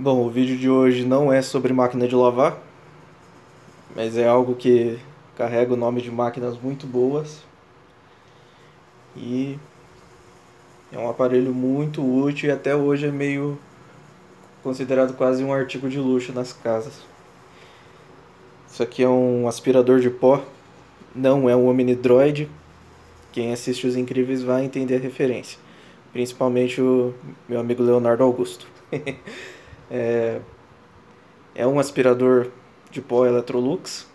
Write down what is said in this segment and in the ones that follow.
Bom, o vídeo de hoje não é sobre máquina de lavar, mas é algo que carrega o nome de máquinas muito boas e é um aparelho muito útil e até hoje é meio considerado quase um artigo de luxo nas casas. Isso aqui é um aspirador de pó, não é um Omnidroid. Quem assiste Os Incríveis vai entender a referência, principalmente o meu amigo Leonardo Augusto. É um aspirador de pó Electrolux,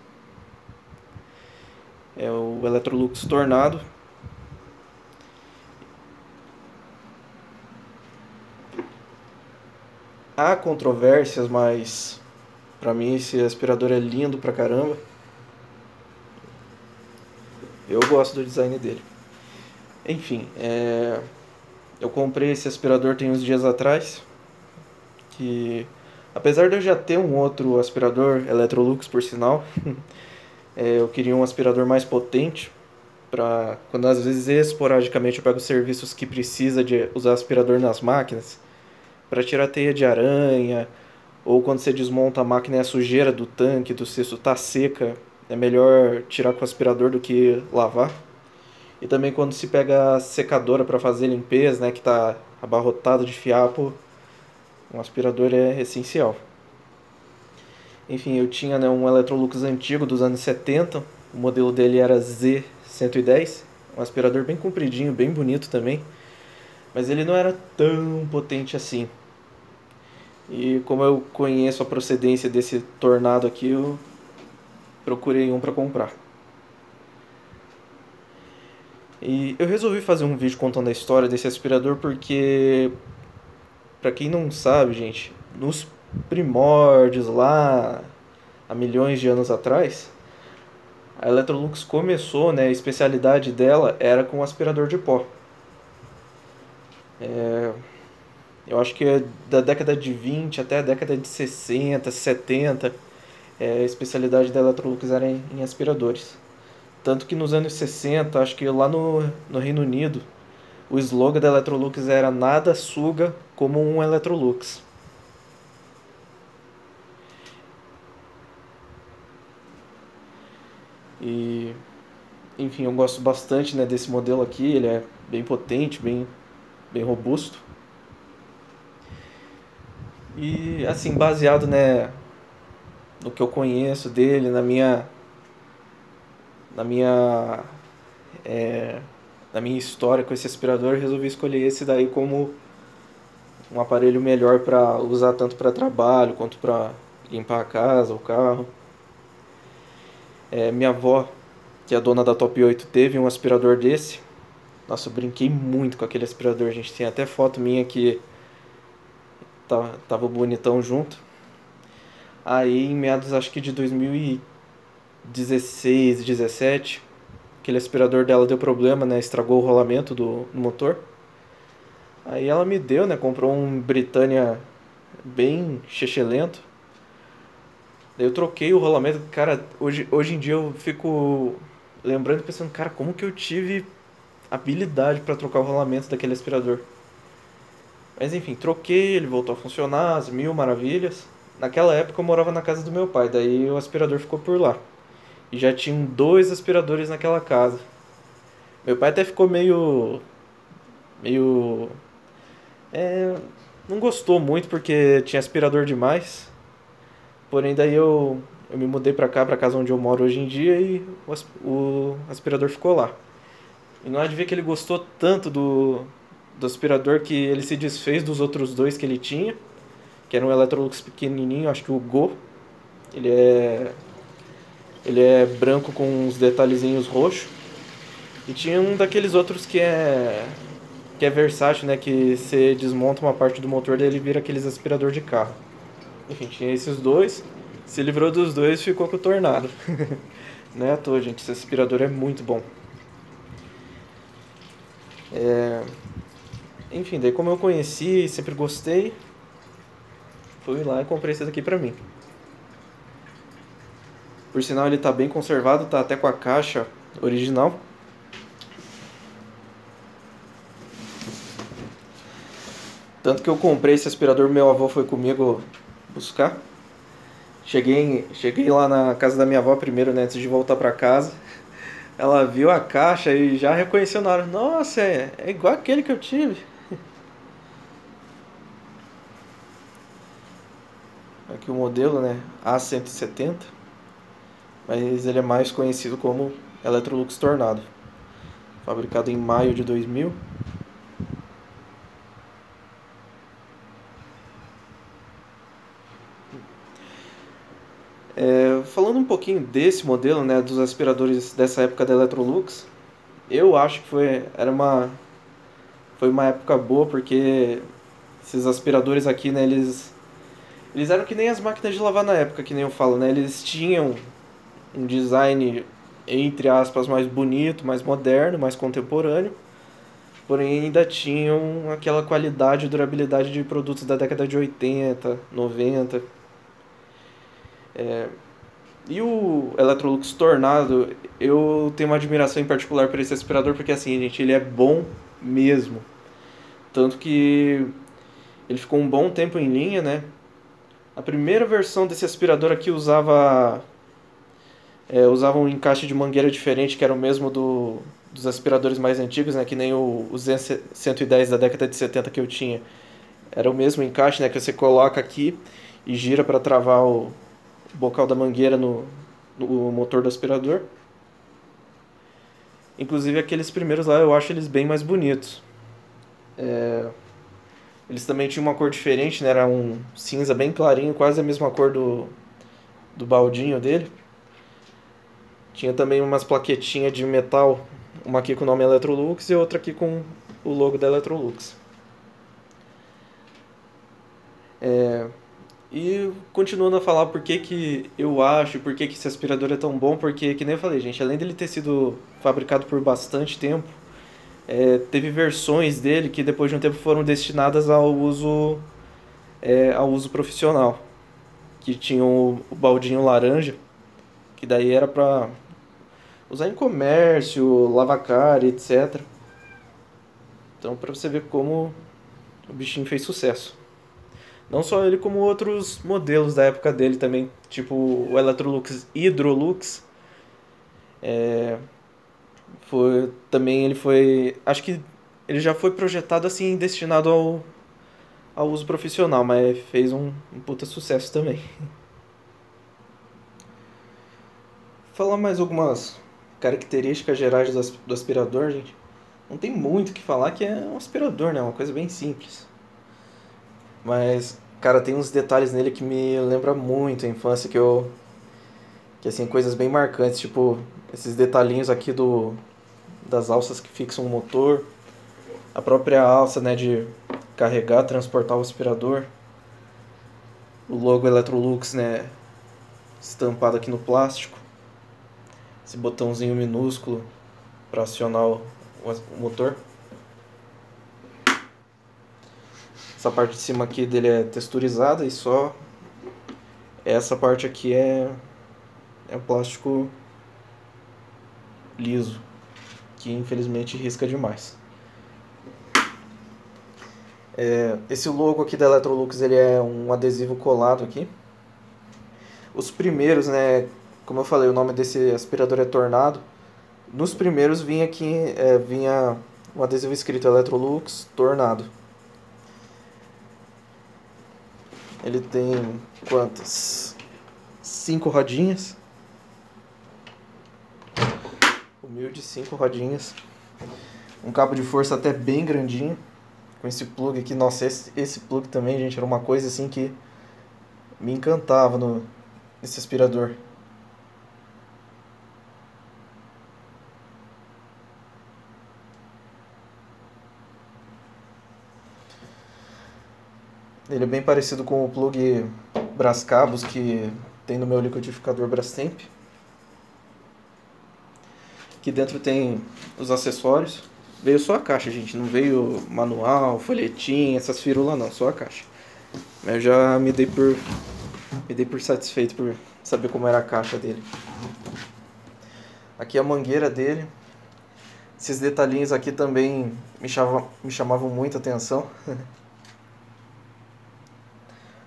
é o Electrolux Tornado. Há controvérsias, mas pra mim esse aspirador é lindo pra caramba. Eu gosto do design dele. Enfim, eu comprei esse aspirador tem uns dias atrás. Que apesar de eu já ter um outro aspirador, Electrolux por sinal, eu queria um aspirador mais potente. Pra quando às vezes esporadicamente eu pego serviços que precisa de usar aspirador nas máquinas, para tirar teia de aranha, ou quando você desmonta a máquina e a sujeira do tanque, do cesto tá seca, é melhor tirar com o aspirador do que lavar. E também quando se pega a secadora para fazer limpeza, né, que tá abarrotado de fiapo, um aspirador é essencial. Enfim, eu tinha, né, um Electrolux antigo dos anos 70, o modelo dele era Z110, um aspirador bem compridinho, bem bonito também, mas ele não era tão potente assim. E como eu conheço a procedência desse tornado aqui, eu procurei um para comprar. E eu resolvi fazer um vídeo contando a história desse aspirador porque, pra quem não sabe, gente, nos primórdios lá, há milhões de anos atrás, a Electrolux começou, né, a especialidade dela era com aspirador de pó. Eu acho que é da década de 20 até a década de 60, 70, a especialidade da Electrolux era em aspiradores. Tanto que nos anos 60, acho que lá no Reino Unido, o slogan da Electrolux era nada suga como um Electrolux. E, enfim, eu gosto bastante, né, desse modelo aqui, ele é bem potente, bem robusto. E assim, baseado, né, no que eu conheço dele, na minha na minha história com esse aspirador, eu resolvi escolher esse daí como um aparelho melhor para usar tanto para trabalho quanto para limpar a casa, o carro. Minha avó, que é a dona da Top 8, teve um aspirador desse. Nossa, eu brinquei muito com aquele aspirador. A gente tem até foto minha que tava bonitão junto. Aí, em meados, acho que de 2016, 17, aquele aspirador dela deu problema, né? Estragou o rolamento do motor. Aí ela me deu, né? Comprou um Britannia bem chechelento. Daí eu troquei o rolamento. Cara, hoje em dia eu fico lembrando e pensando, cara, como que eu tive habilidade para trocar o rolamento daquele aspirador? Mas enfim, troquei, ele voltou a funcionar, as mil maravilhas. Naquela época eu morava na casa do meu pai, daí o aspirador ficou por lá. E já tinham dois aspiradores naquela casa. Meu pai até ficou meio, é, não gostou muito porque tinha aspirador demais. Porém daí eu me mudei pra cá, pra casa onde eu moro hoje em dia e o aspirador ficou lá. E não há de ver que ele gostou tanto do aspirador que ele se desfez dos outros dois que ele tinha, que era um Electrolux pequenininho, acho que o Go. Ele é ele é branco com uns detalhezinhos roxos. E tinha um daqueles outros que é versátil, né, que você desmonta uma parte do motor dele e vira aqueles aspirador de carro. Enfim, tinha esses dois. Se livrou dos dois, ficou com o Tornado. Não é à toa, gente, esse aspirador é muito bom. Enfim, daí como eu conheci e sempre gostei, fui lá e comprei esse daqui pra mim. Por sinal, ele tá bem conservado, tá até com a caixa original. Tanto que eu comprei esse aspirador, meu avô foi comigo buscar. Cheguei lá na casa da minha avó primeiro, né, antes de voltar pra casa. Ela viu a caixa e já reconheceu na hora. Nossa, é igual aquele que eu tive. Aqui o modelo, né, A170, mas ele é mais conhecido como Electrolux Tornado. Fabricado em maio de 2000. Falando um pouquinho desse modelo, né, dos aspiradores dessa época da Electrolux, eu acho que foi uma época boa porque esses aspiradores aqui, né, eles eram que nem as máquinas de lavar na época, que nem eu falo, né, eles tinham um design, entre aspas, mais bonito, mais moderno, mais contemporâneo, porém ainda tinham aquela qualidade e durabilidade de produtos da década de 80, 90. E o Electrolux Tornado, eu tenho uma admiração em particular por esse aspirador, porque assim, gente, ele é bom mesmo. Tanto que ele ficou um bom tempo em linha, né? A primeira versão desse aspirador aqui usava um encaixe de mangueira diferente, que era o mesmo dos aspiradores mais antigos, né? Que nem o Z110 da década de 70 que eu tinha. Era o mesmo encaixe, né? Que você coloca aqui e gira para travar o bocal da mangueira no motor do aspirador. Inclusive aqueles primeiros lá eu acho eles bem mais bonitos. Eles também tinham uma cor diferente, né? Era um cinza bem clarinho, quase a mesma cor do baldinho dele. Tinha também umas plaquetinhas de metal, uma aqui com o nome Electrolux e outra aqui com o logo da Electrolux. E continuando a falar por que eu acho, por que esse aspirador é tão bom, porque, que nem eu falei, gente, além dele ter sido fabricado por bastante tempo, teve versões dele que depois de um tempo foram destinadas ao uso profissional. Que tinham o baldinho laranja, que daí era pra usar em comércio, lavacar, etc. Então, pra você ver como o bichinho fez sucesso. Não só ele, como outros modelos da época dele também, tipo o Electrolux Hydrolux. Ele foi, acho que ele já foi projetado assim, destinado ao uso profissional, mas fez um puta sucesso também. Falar mais algumas características gerais do aspirador, gente. Não tem muito o que falar, que é um aspirador, né? Uma coisa bem simples. Mas, cara, tem uns detalhes nele que me lembra muito a infância, que assim, coisas bem marcantes, tipo esses detalhinhos aqui das alças que fixam o motor, a própria alça, né, de carregar, transportar o aspirador, o logo Electrolux, né, estampado aqui no plástico, esse botãozinho minúsculo para acionar o motor. Essa parte de cima aqui dele é texturizada e só essa parte aqui é um plástico liso, que infelizmente risca demais. Esse logo aqui da Electrolux, ele é um adesivo colado aqui. Os primeiros, né, como eu falei, o nome desse aspirador é Tornado. Nos primeiros vinha um adesivo escrito Electrolux Tornado. Ele tem quantas? 5 rodinhas. Humilde, 5 rodinhas. Um cabo de força até bem grandinho. Com esse plug aqui. Nossa, esse plug também, gente, era uma coisa assim que me encantava nesse aspirador. Ele é bem parecido com o plug Brascabos que tem no meu liquidificador Brastemp. Aqui dentro tem os acessórios. Veio só a caixa, gente. Não veio manual, folhetim, essas firulas não. Só a caixa. Eu já me dei por satisfeito por saber como era a caixa dele. Aqui a mangueira dele. Esses detalhinhos aqui também me chamavam muita atenção.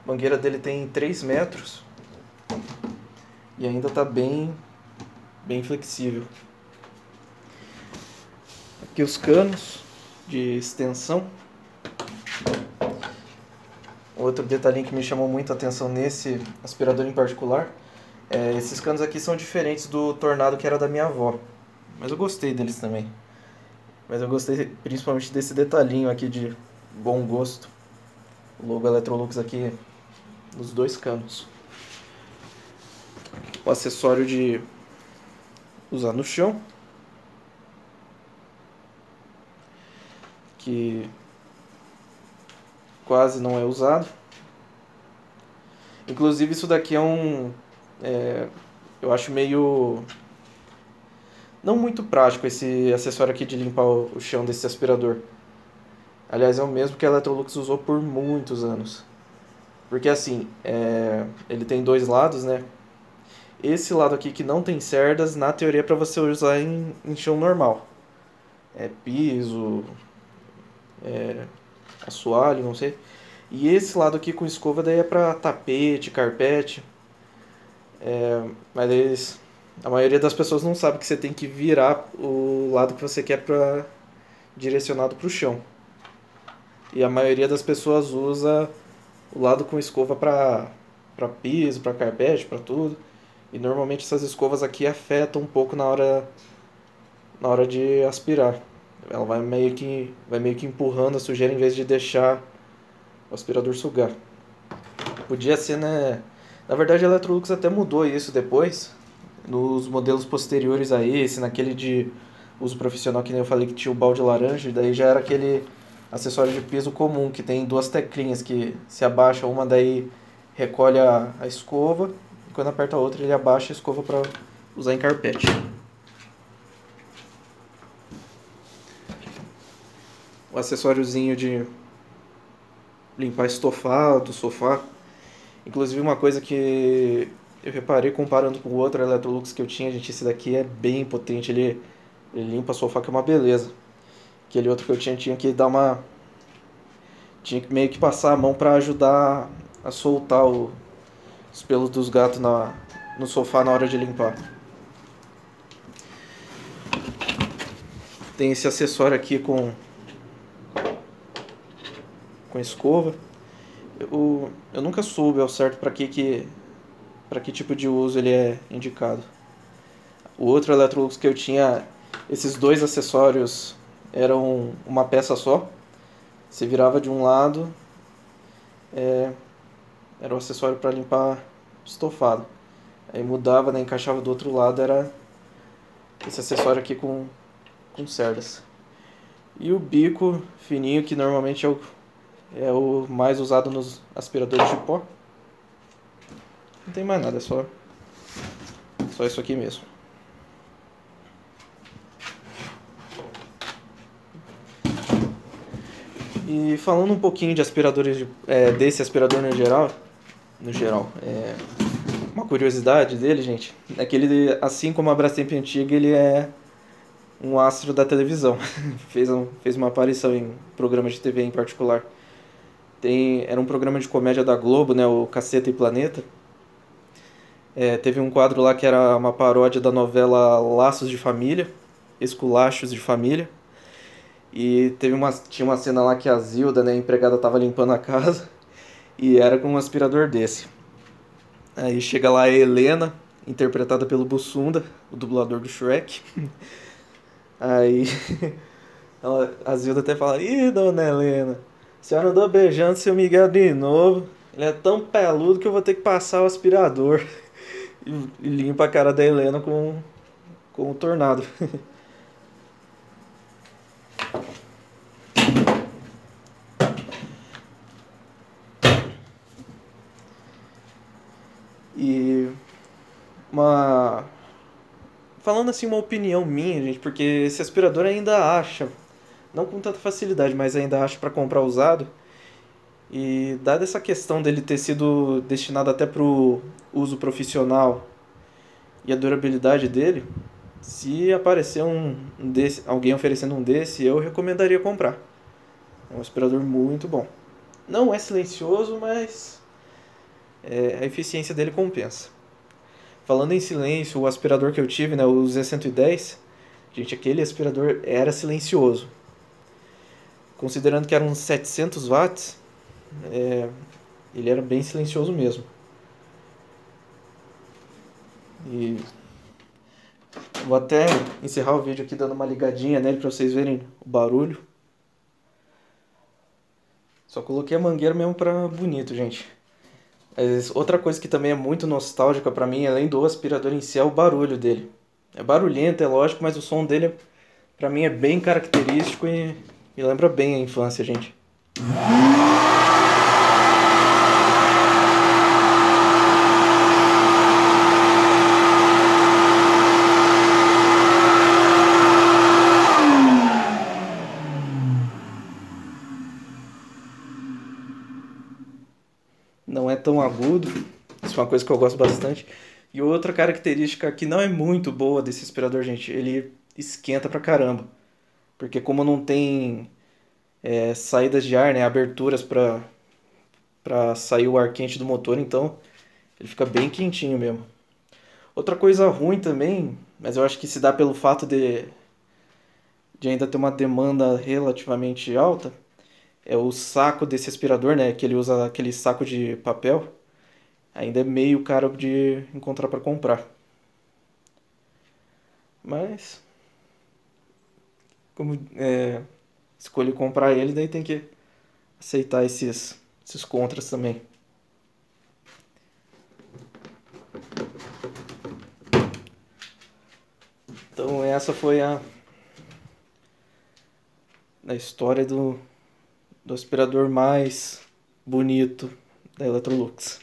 mangueira dele tem 3 metros e ainda está bem flexível. Aqui os canos de extensão. Outro detalhinho que me chamou muito a atenção nesse aspirador em particular, esses canos aqui são diferentes do Tornado que era da minha avó, mas eu gostei deles também. Mas eu gostei principalmente desse detalhinho aqui de bom gosto. O logo Electrolux aqui nos 2 canos. O acessório de usar no chão, que quase não é usado. Inclusive isso daqui eu acho meio não muito prático esse acessório aqui de limpar o chão desse aspirador. Aliás, é o mesmo que a Electrolux usou por muitos anos. Porque assim, ele tem 2 lados, né? Esse lado aqui que não tem cerdas, na teoria é para você usar em chão normal. Piso, assoalho, não sei. E esse lado aqui com escova daí é para tapete, carpete. Mas a maioria das pessoas não sabe que você tem que virar o lado que você quer direcionado para o chão. E a maioria das pessoas usa o lado com escova para piso, para carpete, para tudo. E normalmente essas escovas aqui afetam um pouco na hora de aspirar. Ela vai meio que empurrando a sujeira em vez de deixar o aspirador sugar. Podia ser, né? Na verdade a Electrolux até mudou isso depois, nos modelos posteriores a esse, naquele de uso profissional que nem eu falei que tinha o balde laranja, e daí já era aquele acessório de piso comum, que tem 2 teclinhas que se abaixa uma, daí recolhe a escova, e quando aperta a outra ele abaixa a escova para usar em carpete. O acessóriozinho de limpar estofado, sofá. Inclusive uma coisa que eu reparei comparando com o outro Electrolux que eu tinha, gente, esse daqui é bem potente, ele limpa sofá que é uma beleza. Aquele outro que eu tinha que tinha que meio que passar a mão para ajudar a soltar os pelos dos gatos no sofá na hora de limpar. Tem esse acessório aqui com escova. Eu nunca soube ao certo para que tipo de uso ele é indicado. O outro Electrolux que eu tinha, esses 2 acessórios eram uma peça só. Você virava de um lado, era o acessório para limpar estofado. Aí mudava, né, encaixava do outro lado, era esse acessório aqui com cerdas. E o bico fininho, que normalmente é o mais usado nos aspiradores de pó. Não tem mais nada, é só isso aqui mesmo. E falando um pouquinho de aspiradores desse aspirador no geral, uma curiosidade dele, gente, é que ele, assim como a Brastemp antiga, ele é um astro da televisão. fez uma aparição em programa de TV em particular. Era um programa de comédia da Globo, né, o Caceta e Planeta. Teve um quadro lá que era uma paródia da novela Laços de Família, Esculachos de Família. E tinha uma cena lá que a Zilda, né, a empregada, tava limpando a casa e era com um aspirador desse. Aí chega lá a Helena, interpretada pelo Bussunda, o dublador do Shrek. Aí a Zilda até fala: "Ih, dona Helena, a senhora andou beijando seu Miguel de novo. Ele é tão peludo que eu vou ter que passar o aspirador." E limpa a cara da Helena com o tornado. E falando assim, uma opinião minha, gente, porque esse aspirador ainda acha, não com tanta facilidade, mas ainda acha para comprar usado. E dada essa questão dele ter sido destinado até para o uso profissional e a durabilidade dele, se aparecer alguém oferecendo um desse, eu recomendaria comprar. É um aspirador muito bom. Não é silencioso, mas a eficiência dele compensa. Falando em silêncio, o aspirador que eu tive, né, o Z110, gente, aquele aspirador era silencioso. Considerando que eram uns 700 watts, ele era bem silencioso mesmo. E vou até encerrar o vídeo aqui dando uma ligadinha nele para vocês verem o barulho. Só coloquei a mangueira mesmo pra bonito, gente. Mas outra coisa que também é muito nostálgica pra mim, além do aspirador em si, é o barulho dele. É barulhento, é lógico, mas o som dele, pra mim, é bem característico e me lembra bem a infância, gente. Não é tão agudo, isso é uma coisa que eu gosto bastante. E outra característica que não é muito boa desse aspirador, gente, ele esquenta pra caramba. Porque como não tem saídas de ar, né, aberturas pra sair o ar quente do motor, então ele fica bem quentinho mesmo. Outra coisa ruim também, mas eu acho que se dá pelo fato de ainda ter uma demanda relativamente alta, é o saco desse aspirador, né? Que ele usa aquele saco de papel. Ainda é meio caro de encontrar para comprar. Mas, como escolhi comprar ele, daí tem que aceitar esses contras também. Então essa foi a história do aspirador mais bonito da Electrolux.